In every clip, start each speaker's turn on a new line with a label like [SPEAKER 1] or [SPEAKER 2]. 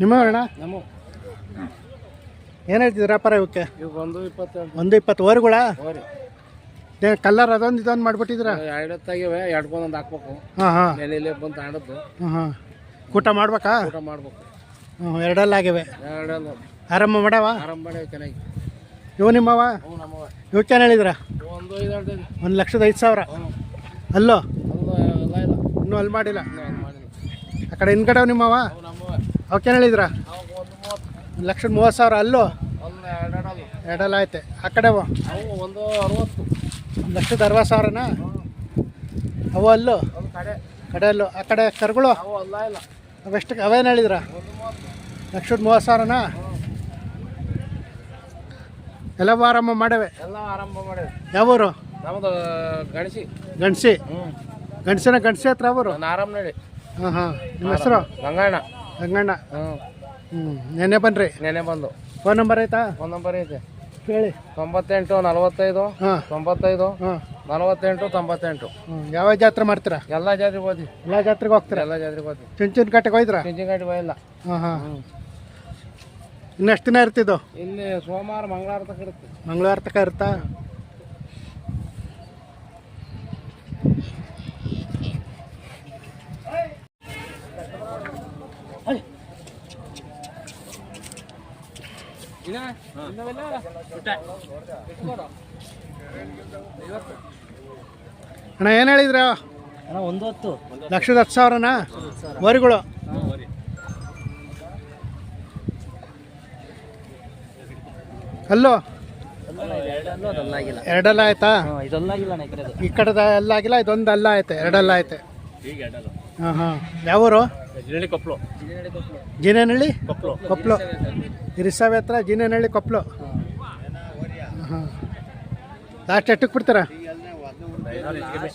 [SPEAKER 1] ನಿಮ್ಮವರಣ್ಣ
[SPEAKER 2] ನಮ್ಮ
[SPEAKER 1] ಏನು ಹೇಳ್ತಿದ್ರು ವ್ಯಾಪಾರ ಇವಕ್ಕೆ?
[SPEAKER 2] ಇವಾಗ 1.20
[SPEAKER 1] 1.20 ಓರಿಗಳ
[SPEAKER 2] ಹೋರಿ
[SPEAKER 1] ಕಲ್ಲರ್ ಅದೊಂದು ಇದೊಂದು ಮಾಡಿಬಿಟ್ಟಿದ್ರ?
[SPEAKER 2] ಎರಡತ್ತಾಗಿವೆ ಎರಡ್ಕೊಂದೊಂದು ಹಾಕ್ಬೇಕು.
[SPEAKER 1] ಹಾಂ ಹಾಂ
[SPEAKER 2] ನೆಲೆಯಲ್ಲಿ ಬಂದು ತಾಂಡದ್ದು
[SPEAKER 1] ಹಾಂ ಹಾಂ ಕೂಟ ಮಾಡ್ಬೇಕಾ?
[SPEAKER 2] ಊಟ ಮಾಡ್ಬೇಕು.
[SPEAKER 1] ಹ್ಞೂ ಎರಡೆಲ್ಲ ಆಗಿವೆ.
[SPEAKER 2] ಎರಡೆಲ್ಲ
[SPEAKER 1] ಆರಂಭ ಮಾಡವ?
[SPEAKER 2] ಆರಾಮ್ ಮಾಡಿ ಚೆನ್ನಾಗಿ.
[SPEAKER 1] ಇವು ನಿಮ್ಮವ?
[SPEAKER 2] ಅವು ನಮ್ಮವ.
[SPEAKER 1] ಇವಕ್ಕೇನು ಹೇಳಿದ್ರ?
[SPEAKER 2] 1.5
[SPEAKER 1] 1,05,000. ಅಲ್ಲೋ
[SPEAKER 2] ಎಲ್ಲ ಇಲ್ಲ
[SPEAKER 1] ಇನ್ನೂ ಅಲ್ಲಿ ಮಾಡಿಲ್ಲ.
[SPEAKER 2] ಇನ್ನೂ ಮಾಡಿಲ್ಲ.
[SPEAKER 1] ಆ ಕಡೆ ಹಿಂದ್ಗಡೆ ನಿಮ್ಮವ?
[SPEAKER 2] ಅವು ನಮ್ಮವ.
[SPEAKER 1] ಅವಕ್ಕೇನು ಹೇಳಿದ್ರ?
[SPEAKER 2] ಅವು 1.30.
[SPEAKER 1] 1,30,000. ಅಲ್ಲೋ
[SPEAKER 2] ಒಂದು ಎರಡೆರಡಲ್ಲ
[SPEAKER 1] ಎರಡೆಲ್ಲ ಐತೆ. ಆ ಕಡೆವು
[SPEAKER 2] ಅವು 1.60.
[SPEAKER 1] 1,60,000ನಾ? ಅವು ಅಲ್ಲೋ
[SPEAKER 2] ಒಂದು
[SPEAKER 1] ಕಡೆ ಅಲ್ಲೋ. ಆ ಕಡೆ ಕರುಗಳು
[SPEAKER 2] ಅವು ಅಲ್ಲ ಇಲ್ಲ
[SPEAKER 1] ಅವೆಷ್ಟು ಅವೇನು ಹೇಳಿದ್ರ?
[SPEAKER 2] 1.30.
[SPEAKER 1] 1,30,000ನಾ? ಎಲ್ಲವೂ ಆರಂಭ ಮಾಡವೆ.
[SPEAKER 2] ಎಲ್ಲ ಆರಂಭ ಮಾಡಿ.
[SPEAKER 1] ಯಾವೂರು?
[SPEAKER 2] ನಮ್ಮದು ಗಣಸಿ
[SPEAKER 1] ಗಣಸಿ ಗಣಸಿ ಹತ್ರ ಅವರು?
[SPEAKER 2] ನಾನು ಆರಾಮ್ ನಡಿ.
[SPEAKER 1] ಹಾಂ ಹಾಂ. ನಿಮ್ಮ ಹೆಸರು?
[SPEAKER 2] ಗಂಗಣ್ಣ.
[SPEAKER 1] ಗಂಗಣ್ಣ. ನೆನ್ನೆ ಬನ್ನಿರಿ.
[SPEAKER 2] ನೆನೆ ಬಂದು.
[SPEAKER 1] ಫೋನ್ ನಂಬರ್ ಐತಾ?
[SPEAKER 2] ಫೋನ್ ನಂಬರ್ ಐತೆ
[SPEAKER 1] ಹೇಳಿ.
[SPEAKER 2] 98 45
[SPEAKER 1] ಹಾಂ
[SPEAKER 2] 95
[SPEAKER 1] ಹಾಂ
[SPEAKER 2] 48 98.
[SPEAKER 1] ಯಾವ ಜಾತ್ರೆ ಮಾಡ್ತೀರಾ?
[SPEAKER 2] ಎಲ್ಲ ಜಾತ್ರೆಗೆ ಹೋದ್ವಿ.
[SPEAKER 1] ಎಲ್ಲ ಜಾತ್ರೆಗೆ ಹೋಗ್ತೀರಾ?
[SPEAKER 2] ಎಲ್ಲ ಜಾತ್ರೆಗೆ ಹೋದ್ವಿ.
[SPEAKER 1] ಚುಂಚುನ್ ಕಟ್ಟೆಗೆ ಹೋಯ್ದ್ರಾ?
[SPEAKER 2] ಚಿಂಚಿಂಗಾಟಿ ಹೋಗಿಲ್ಲ.
[SPEAKER 1] ಹಾಂ ಹಾಂ. ಇನ್ನೆಷ್ಟು ದಿನ ಇರ್ತಿದ್ದು?
[SPEAKER 2] ಇಲ್ಲಿ ಸೋಮವಾರ ಮಂಗಳವಾರ ತನಕ ಇರುತ್ತೆ.
[SPEAKER 1] ಮಂಗಳವಾರ ತನಕ ಇರುತ್ತಾ? ಅಣ್ಣ ಏನು ಹೇಳಿದ್ರ? 1,10,000ನಾ? ವರಿಗಳು ಅಲ್ಲೋ ಎರಡೆಲ್ಲ ಆಯ್ತಾ? ಈ ಕಡೆದ ಎಲ್ಲ ಆಗಿಲ್ಲ, ಇದೊಂದು ಅಲ್ಲ ಐತೆ, ಎರಡೆಲ್ಲ ಐತೆ. ಹಾಂ ಹಾಂ. ಯಾವೂರು? ಜೀನೇನಹಳ್ಳಿ ಕೊಪ್ಪಳು. ಇರಿಸಾವೆ ಹತ್ರ ಜೀನೇನಹಳ್ಳಿ ಕೊಪ್ಪಳು. ಹಾಂ. ಲಾಸ್ಟ್ ಎಷ್ಟಕ್ಕೆ ಬಿಡ್ತೀರಾ?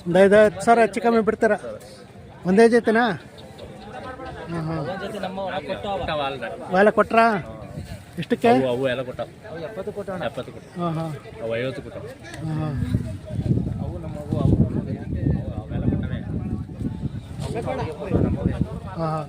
[SPEAKER 1] ಒಂದು 5,000 ಹೆಚ್ಚು ಕಮ್ಮಿ ಬಿಡ್ತೀರಾ? ಒಂದೇ ಜೊತೆನಾ? ಹಾಂ ಹಾಂ. ಅವೆಲ್ಲ ಕೊಟ್ರಾ? ಎಷ್ಟಕ್ಕೆ? ಹಾಂ ಹಾಂ. ಹಾಂ ಹಾಂ. ಹಾಂ.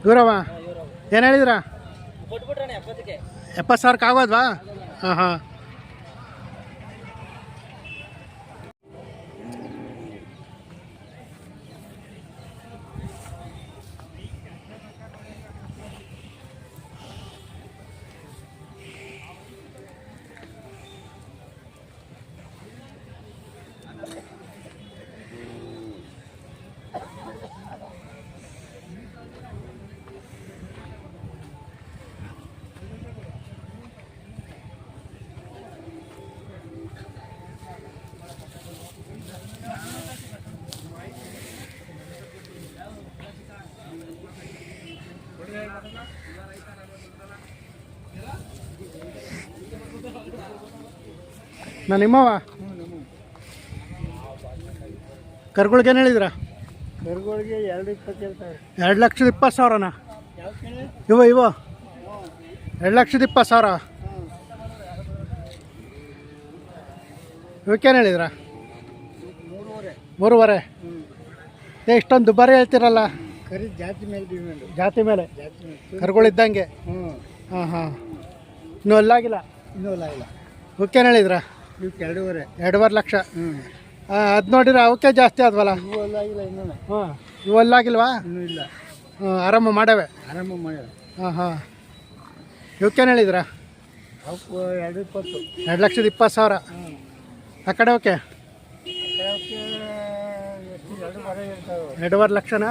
[SPEAKER 1] ದೂರವ ಏನು ಹೇಳಿದ್ರ? 70,000ಕ್ಕೆ ಆಗೋದ್ವಾ? ಹಾಂ ಹಾಂ. ನಾನು ನಿಮ್ಮವ? ಕರುಗಳ್ಗೇನು ಹೇಳಿದ್ರ?
[SPEAKER 2] ಕರುಗಳಿಗೆ 2.20 ಹೇಳ್ತಾರೆ.
[SPEAKER 1] 2,20,000ನಾ? ಇವು 2,20,000. ಇವಕ್ಕೇನು ಹೇಳಿದ್ರ? 3.5. ಇಷ್ಟೊಂದು ದುಬಾರಿ ಹೇಳ್ತೀರಲ್ಲ?
[SPEAKER 2] ಕರಿ ಜಾತಿ ಮೇಲೆ ಡಿಮ್ಯಾಂಡು.
[SPEAKER 1] ಜಾತಿ ಮೇಲೆ ಕರುಗಳಿದ್ದಂಗೆ. ಹಾಂ ಹಾಂ. ಇನ್ನೂ ಅಲ್ಲಾಗಿಲ್ಲ?
[SPEAKER 2] ಇನ್ನೂ ಇಲ್ಲ.
[SPEAKER 1] ಇವಕ್ಕೇನು ಹೇಳಿದ್ರ?
[SPEAKER 2] ಇವಕ್ಕೆ 2.5.
[SPEAKER 1] 2.5 ಲಕ್ಷ. ಅದು ನೋಡಿದ್ರೆ ಅವಕ್ಕೆ ಜಾಸ್ತಿ ಆದ್ವಲ್ಲ?
[SPEAKER 2] ಇವು ಅಲ್ಲಾಗಿಲ್ಲ ಇನ್ನೂ.
[SPEAKER 1] ಹಾಂ. ಇವೆಲ್ಲಾಗಿಲ್ವಾ?
[SPEAKER 2] ಇನ್ನೂ ಇಲ್ಲ.
[SPEAKER 1] ಆರಂಭ ಮಾಡವೆ.
[SPEAKER 2] ಆರಂಭ ಮಾಡಿ.
[SPEAKER 1] ಹಾಂ ಹಾಂ. ಇವಕ್ಕೇನು ಹೇಳಿದ್ರ?
[SPEAKER 2] ಅವಕ್ಕೆ 2.20.
[SPEAKER 1] 2,20,000. ಆ ಕಡೆ ಓಕೆ 2.5 ಲಕ್ಷನಾ?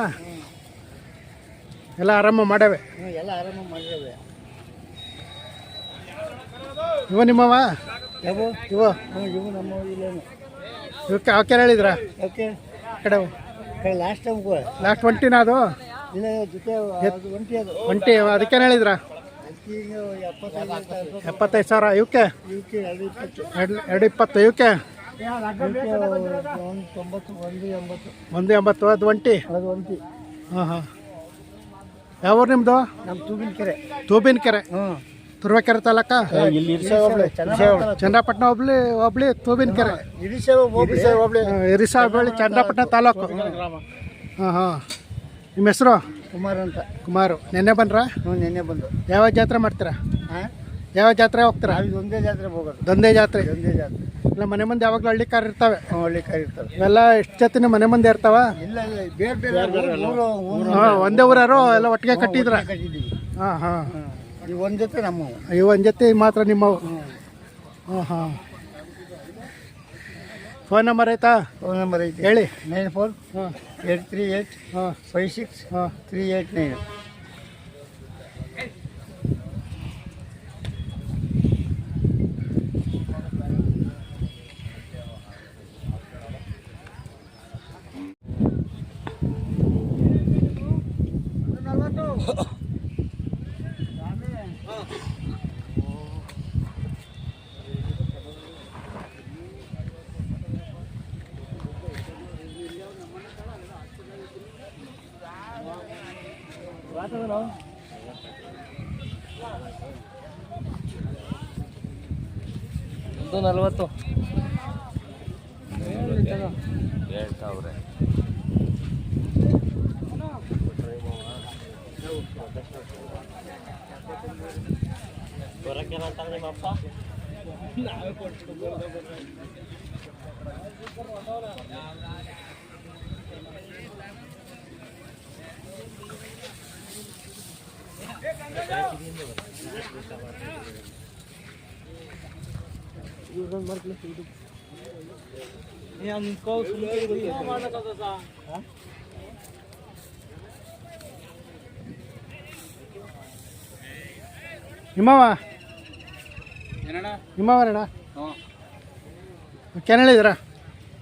[SPEAKER 1] ಎಲ್ಲ ಆರಂಭ ಮಾಡವೆ.
[SPEAKER 2] ಎಲ್ಲ ಆರಂಭ ಮಾಡಿದ್ದೇವೆ.
[SPEAKER 1] ಇವು ನಿಮ್ಮವ?
[SPEAKER 2] ಇವು ನಮ್ಮ ಇಲ್ಲೇನು.
[SPEAKER 1] ಇವಕ್ಕೆ ಅವಕ್ಕೇನು ಹೇಳಿದ್ರ?
[SPEAKER 2] ಓಕೆ
[SPEAKER 1] ಕಡೆ
[SPEAKER 2] ಲಾಸ್ಟ್ ಟೈಮ್
[SPEAKER 1] ಲಾಸ್ಟ್ 20ನಾ ಅದು?
[SPEAKER 2] ಇಲ್ಲ ಜೊತೆ ಒಂಟಿ ಅದು
[SPEAKER 1] 20. ಅದಕ್ಕೇನು ಹೇಳಿದ್ರ? 75,000. ಇವಕ್ಕೆ 2.20. ಇವಕ್ಕೆ
[SPEAKER 2] 1.90 1.80.
[SPEAKER 1] 1.80. ಅದು ಒಂಟಿ.
[SPEAKER 2] ಅದು ಒಂಟಿ.
[SPEAKER 1] ಹಾಂ ಹಾಂ. ಯಾವ ಊರು ನಿಮ್ಮದು?
[SPEAKER 2] ನಮ್ಮ ತೂಬಿನ ಕೆರೆ.
[SPEAKER 1] ತೂಬಿನಕೆರೆ,
[SPEAKER 2] ಹ್ಞೂ,
[SPEAKER 1] ತುರುವೇಕೆರೆ ತಾಲೂಕಾ? ಚನ್ನಪಟ್ಟಣ ಹೋಬ್ಳಿ ತೂಬಿನಕೆರೆ,
[SPEAKER 2] ಇರಿಸೆ ಹೋಗ್ಲಿ.
[SPEAKER 1] ಇರಿಸಾ ಹೋಬಳಿ ಚನ್ನಪಟ್ಟಣ ತಾಲೂಕು. ಹಾಂ ಹಾಂ. ನಿಮ್ಮ ಹೆಸರು?
[SPEAKER 2] ಕುಮಾರ್ ಅಂತ.
[SPEAKER 1] ಕುಮಾರು. ನೆನ್ನೆ ಬಂದ್ರಾ?
[SPEAKER 2] ಹ್ಞೂ, ನಿನ್ನೆ ಬಂದು.
[SPEAKER 1] ಯಾವ ಜಾತ್ರೆ ಮಾಡ್ತೀರಾ?
[SPEAKER 2] ಹಾಂ,
[SPEAKER 1] ಯಾವ ಜಾತ್ರೆ ಹೋಗ್ತೀರಾ?
[SPEAKER 2] ನಾವು ಒಂದೇ ಜಾತ್ರೆ ಹೋಗೋದು.
[SPEAKER 1] ದೊಂದೇ ಜಾತ್ರೆ.
[SPEAKER 2] ಒಂದೇ ಜಾತ್ರೆ.
[SPEAKER 1] ಇಲ್ಲ, ಮನೆ ಮುಂದೆ ಯಾವಾಗಲೂ ಹಳ್ಳಿ ಕಾರ್ ಇರ್ತವೆ.
[SPEAKER 2] ಹಳ್ಳಿ ಕಾಯಿ ಇರ್ತಾರೆ.
[SPEAKER 1] ಇವೆಲ್ಲ ಎಷ್ಟು ಜೊತೆ ಮನೆ ಮುಂದೆ ಇರ್ತಾವ?
[SPEAKER 2] ಇಲ್ಲ ಇಲ್ಲ, ಬೇರೆ ಬೇರೆ ಊರು
[SPEAKER 1] ಹಾಂ, ಒಂದೇ ಊರಾರು ಎಲ್ಲ ಒಟ್ಟಿಗೆ ಕಟ್ಟಿದ್ರ?
[SPEAKER 2] ಕಟ್ಟಿದ್ದೀವಿ.
[SPEAKER 1] ಹಾಂ ಹಾಂ.
[SPEAKER 2] ಈ ಒಂದು ಜೊತೆ ನಮ್ಮವು.
[SPEAKER 1] ಇವು ಒಂದು ಜೊತೆ ಮಾತ್ರ ನಿಮ್ಮವು? ಹಾಂ ಹಾಂ. ಫೋನ್ ನಂಬರ್ ಆಯ್ತಾ?
[SPEAKER 2] ಫೋನ್ ನಂಬರ್ ಐತಿ,
[SPEAKER 1] ಹೇಳಿ.
[SPEAKER 2] 94
[SPEAKER 1] ಹಾಂ
[SPEAKER 2] 838
[SPEAKER 1] ಹಾಂ
[SPEAKER 2] 56
[SPEAKER 1] ಹಾಂ.
[SPEAKER 2] 389.
[SPEAKER 3] ಒಂದು 40.
[SPEAKER 1] ನಿಮ್ಮವ ನಿಮ್ಮವರಣ್ಣ? ಏನು ಹೇಳಿದ್ರ?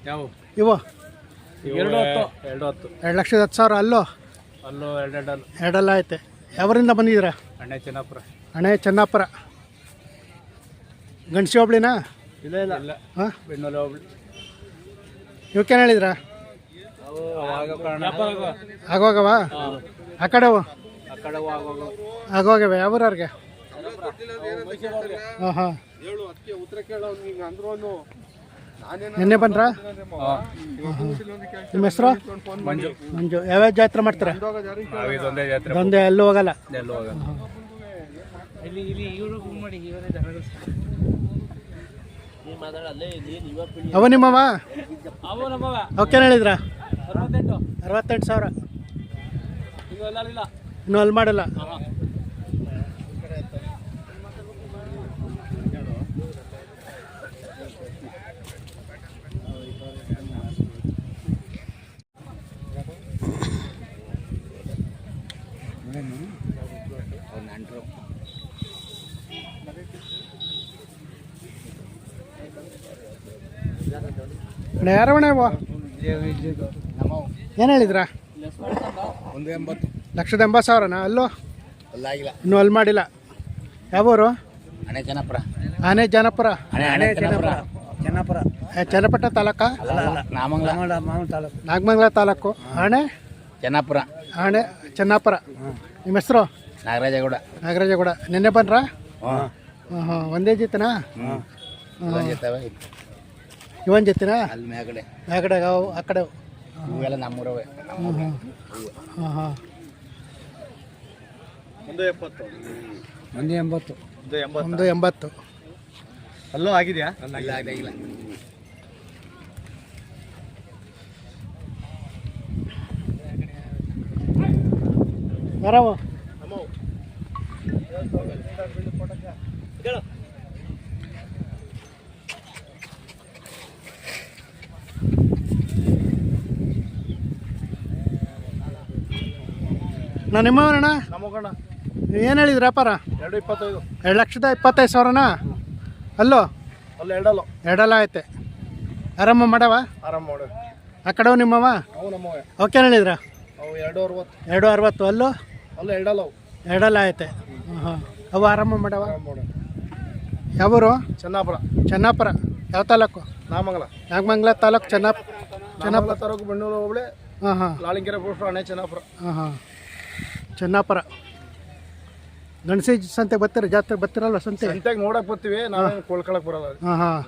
[SPEAKER 3] ಯಾವ
[SPEAKER 1] ಇವು
[SPEAKER 3] 210.
[SPEAKER 1] 2,10,000. ಅಲ್ಲೋ
[SPEAKER 3] ಅಲ್ಲೂ 2
[SPEAKER 1] ಎರಡೆಲ್ಲ ಐತೆ. ಯಾವರಿಂದ ಬಂದಿದ್ದೀರಾ?
[SPEAKER 3] ಅಣ್ಣೆ ಚೆನ್ನಾಪುರ.
[SPEAKER 1] ಹಣೆ ಚೆನ್ನಾಪುರ. ಗಣಸಿ ಹೋಬ್ಳಿನಾ?
[SPEAKER 3] ಇಲ್ಲ ಇಲ್ಲ ಇಲ್ಲ,
[SPEAKER 1] ಹಾಂ,
[SPEAKER 3] ಬೆಣ್ಣೂರು ಹೋಗ್ಲಿ.
[SPEAKER 1] ಇವಕ್ಕೇನು ಹೇಳಿದ್ರಾ?
[SPEAKER 3] ಅವು ಅವಾಗ
[SPEAKER 1] ಆಗೋಗವ? ಆ ಕಡೆವು
[SPEAKER 3] ಆ ಕಡೆ
[SPEAKER 1] ಆಗೋಗವೆ. ಯಾವ್ರವ್ರಿಗೆ? ಹಾಂ ಹಾಂ. ನಿನ್ನೆ ಬಂದ್ರಾ? ನಿಮ್ಮ ಹೆಸರು?
[SPEAKER 3] ಮಂಜು.
[SPEAKER 1] ಮಂಜು. ಯಾವ್ಯಾವ ಜಾತ್ರೆ ಮಾಡ್ತೀರಾ?
[SPEAKER 3] ಇದೊಂದೇ ಜಾತ್ರೆ,
[SPEAKER 1] ಒಂದೇ, ಎಲ್ಲೂ ಹೋಗಲ್ಲ?
[SPEAKER 3] ಎಲ್ಲೂ ಹೋಗಲ್ಲ.
[SPEAKER 1] ಅವ ನಿಮ್ಮವ? ಅವಕ್ಕೇನು ಹೇಳಿದ್ರಾ? 68,000. ಇನ್ನೂ ಅಲ್ಲಿ ಮಾಡಲ್ಲ? ಯಾರವಣ ಇವ? ಏನು ಹೇಳಿದ್ರಾ? 1,80,000. ಅಲ್ಲೋ? ಇನ್ನೂ ಅಲ್ಲಿ ಮಾಡಿಲ್ಲ. ಯಾವೂರು?
[SPEAKER 2] ಹಣೆ ಜನಪುರ.
[SPEAKER 1] ಆನೆ ಜನಪುರ.
[SPEAKER 2] ಜನಪುರ.
[SPEAKER 1] ಚನ್ನಪಟ್ಟಣ ತಾಲೂಕಾ? ನಾಗಮಂಗಲ ತಾಲೂಕು. ಆಣೆ
[SPEAKER 2] ಜನಪುರ.
[SPEAKER 1] ಆಣೆ ಚೆನ್ನಾಪುರ. ನಿಮ್ಮ ಹೆಸರು?
[SPEAKER 2] ನಾಗರಾಜಗೌಡ.
[SPEAKER 1] ನಾಗರಾಜಗೌಡ. ನಿನ್ನೆ ಬಂದ್ರಾ?
[SPEAKER 2] ಹಾಂ
[SPEAKER 1] ಹಾಂ. ಒಂದೇ ಜೊತೆನಾ? ಇವನ್ ಜೊತೆನಾ?
[SPEAKER 2] ಅಲ್ಲಿ ಮ್ಯಾಗಡೆ
[SPEAKER 1] ಆ ಕಡೆ ಆ ಕಡೆ
[SPEAKER 2] ಇವೆಲ್ಲ ನಮ್ಮೂರವೇ.
[SPEAKER 1] ಹಾಂ ಹಾಂ. 1,80,000.
[SPEAKER 3] ಅಲ್ಲೂ ಆಗಿದೆಯಾ?
[SPEAKER 2] ಇಲ್ಲ ಆಗಿಲ್ಲ.
[SPEAKER 1] ಬರವ ನಾ ನಿಮ್ಮವರಣ್ಣ?
[SPEAKER 3] ನಮಗಣ್ಣ
[SPEAKER 1] ಏನು ಹೇಳಿದ್ರಿ ವ್ಯಾಪಾರ?
[SPEAKER 3] 225.
[SPEAKER 1] 2,25,000ನಾ? ಅಲ್ಲೋ?
[SPEAKER 3] ಅಲ್ಲ ಎರಡಲ್ಲ.
[SPEAKER 1] ಎರಡೆಲ್ಲ ಐತೆ. ಆರಾಮ ಮಾಡವ?
[SPEAKER 3] ಆರಾಮ ಮಾಡ.
[SPEAKER 1] ಆ ಕಡೆವು ನಿಮ್ಮವ?
[SPEAKER 3] ಅವು ನಮ್ಮವೆ.
[SPEAKER 1] ಅವಕ್ಕೇನು ಹೇಳಿದ್ರ?
[SPEAKER 3] ಅವು 260.
[SPEAKER 1] 260. ಅಲ್ಲೋ?
[SPEAKER 3] ಅಲ್ಲ ಎರಡಲ್ಲ ಅವು.
[SPEAKER 1] ಎರಡೆಲ್ಲ ಐತೆ. ಹಾಂ. ಅವು ಆರಾಮ ಮಾಡವ?
[SPEAKER 3] ಆರಾಮ ಮಾಡ.
[SPEAKER 1] ಯಾವೂರು?
[SPEAKER 3] ಚೆನ್ನಾಪುರ.
[SPEAKER 1] ಚೆನ್ನಾಪುರ. ಯಾವ ತಾಲೂಕು?
[SPEAKER 3] ನಾಮಂಗಲ.
[SPEAKER 1] ನಾಗಮಂಗಲ ತಾಲೂಕು. ಚೆನ್ನಾಪುರ
[SPEAKER 3] ತಾಲೂಕು ಬೆಣ್ಣೂರು ಹೋಬಳಿ.
[SPEAKER 1] ಹಾಂ ಹಾಂ.
[SPEAKER 3] ಲಾಳಿಂಕೆರೆ ಪೋಸ್ಟ್ ಹಣೆ ಚೆನ್ನಾಪುರ.
[SPEAKER 1] ಹಾಂ ಹಾಂ. ಚೆನ್ನಾಪುರ. ಗಣಸಿ ಸಂತೆ ಬರ್ತೀರ, ಜಾತ್ರೆ ಬರ್ತೀರಲ್ವ ಸಂತೆ?
[SPEAKER 3] ಸಂತೆಗೆ ನೋಡಕ್ ಬರ್ತೀವಿ, ನಾವೇನು ಕೊಳ್ಕೊಳಕ್ ಬರಲ್ಲ.
[SPEAKER 1] ಹಾಂ ಹಾಂ.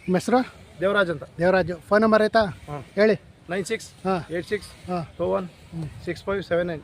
[SPEAKER 1] ನಿಮ್ಮ ಹೆಸರು?
[SPEAKER 3] ದೇವರಾಜ್ ಅಂತ.
[SPEAKER 1] ದೇವರಾಜು. ಫೋನ್ ನಂಬರ್ ಆಯ್ತಾ?
[SPEAKER 3] ಹಾಂ.
[SPEAKER 1] ಹೇಳಿ.
[SPEAKER 3] 96
[SPEAKER 1] ಹಾಂ
[SPEAKER 3] 86
[SPEAKER 1] ಹಾಂ
[SPEAKER 3] 21 6579.